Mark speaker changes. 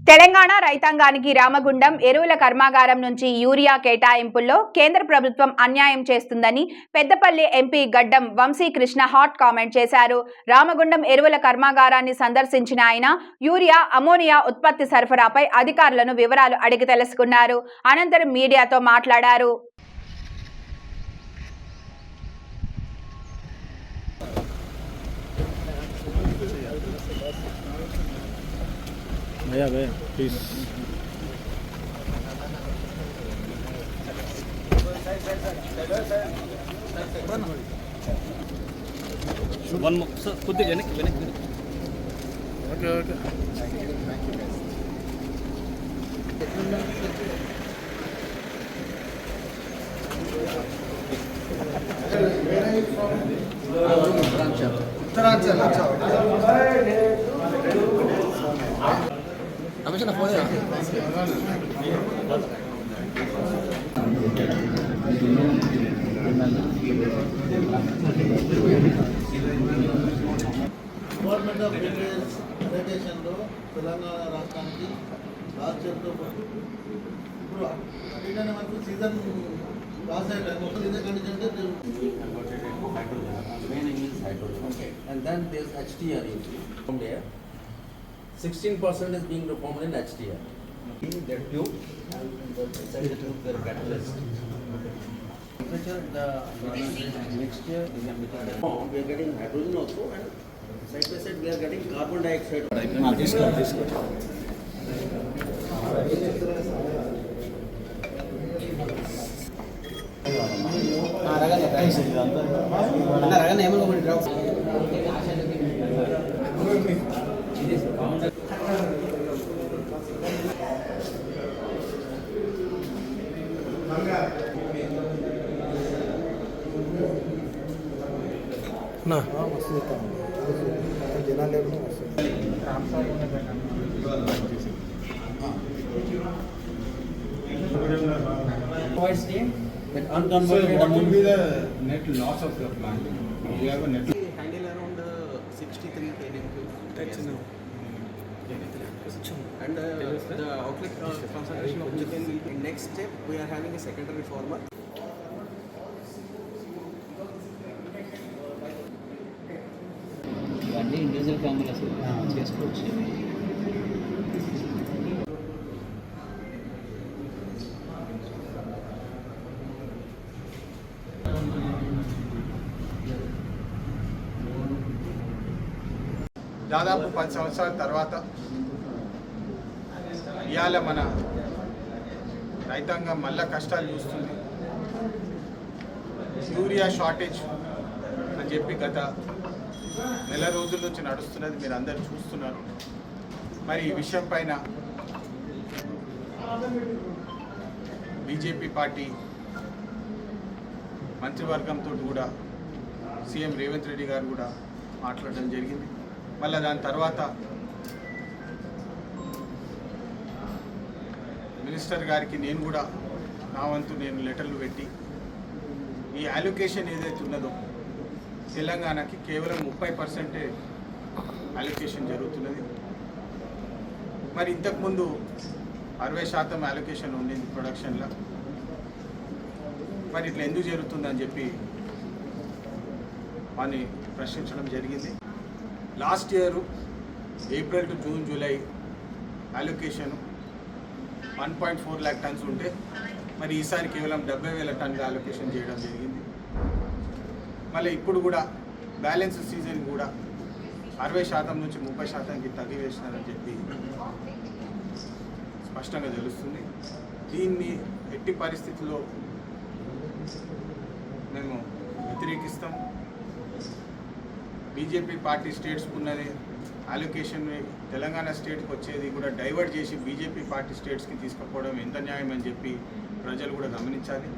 Speaker 1: తెలంగాణ రైతాంగానికి రామగుండం ఎరువుల కర్మాగారం నుంచి యూరియా కేటాయింపుల్లో కేంద్ర ప్రభుత్వం అన్యాయం చేస్తుందని పెద్దపల్లి ఎంపీ గడ్డం వంశీకృష్ణ హాట్ కామెంట్ చేశారు. రామగుండం ఎరువుల కర్మాగారాన్ని సందర్శించిన ఆయన యూరియా, అమోనియా ఉత్పత్తి సరఫరాపై అధికారులను వివరాలు అడిగి తెలుసుకున్నారు. అనంతరం మీడియాతో మాట్లాడారు.
Speaker 2: भैया प्लीज वन सर खुद ओके ओके
Speaker 3: उत्तरांचल हमेशा ना फोन
Speaker 4: గవర్నమెంట్ ఆఫ్ ఇండియాస్ అలొకేషన్లో తెలంగాణ రాష్ట్రానికి లాస్ట్ ఇయర్తో పాటు ఇప్పుడు అడిగిన వరకు సీజన్ పాస్ అయ్యారు మొత్తం ఇదే condition
Speaker 5: and then there's HTR from there 16% is being performed in HTR. That tube and inside the tube there catalyst. Temperature the mixture is a mixture. We are getting hydrogen also and side by side we are getting carbon dioxide.
Speaker 2: this
Speaker 3: ना
Speaker 5: Provides steam that unconverted.
Speaker 6: What will be the net loss of the plant? You have a net.
Speaker 5: Handle around 63 km. That's enough. And the outlet concentration of chicken will be next step. We are having a secondary reformer.
Speaker 7: ఇవన్నీ individual formulas చేసుకోవచ్చు.
Speaker 6: దాదాపు 10 సంవత్సరాల తర్వాత ఇవాళ మన రైతాంగం మళ్ళా కష్టాలు చూస్తుంది. యూరియా షార్టేజ్ అని చెప్పి గత నెల రోజుల నుంచి నడుస్తున్నది మీరు అందరు చూస్తున్నారు. మరి ఈ విషయం పైన బీజేపీ పార్టీ మంత్రివర్గంతో కూడా సీఎం రేవంత్ రెడ్డి గారు కూడా మాట్లాడడం జరిగింది. మళ్ళీ దాని తర్వాత మినిస్టర్ గారికి నేను కూడా నా వంతు నేను లెటర్లు పెట్టి ఈ అలొకేషన్ ఏదైతే ఉన్నదో తెలంగాణకి కేవలం 30% అలొకేషన్ జరుగుతున్నది. మరి ఇంతకుముందు 60% అలొకేషన్ ఉండింది ప్రొడక్షన్లో. మరి ఇట్లా ఎందుకు జరుగుతుందని చెప్పి అని ప్రశ్నించడం జరిగింది. Last year April to June July allocation 1.4 lakh turns ఉంటే మరి ఈసారి కేవలం 70,000 టన్నుల అలొకేషన్ చేయడం జరిగింది. మళ్ళీ ఇప్పుడు కూడా బ్యాలెన్స్ సీజన్ కూడా 60% నుంచి 30%కి తగ్గివేసినారని చెప్పి స్పష్టంగా తెలుస్తుంది. దీన్ని ఎట్టి పరిస్థితుల్లో మేము వ్యతిరేకిస్తాం. బీజేపీ పార్టీ స్టేట్స్కు ఉన్నది అలొకేషన్ తెలంగాణ స్టేట్కి వచ్చేది కూడా డైవర్ట్ చేసి బీజేపీ పార్టీ స్టేట్స్కి తీసుకుపోవడం ఎంత న్యాయం అని చెప్పి ప్రజలు కూడా గమనించాలి.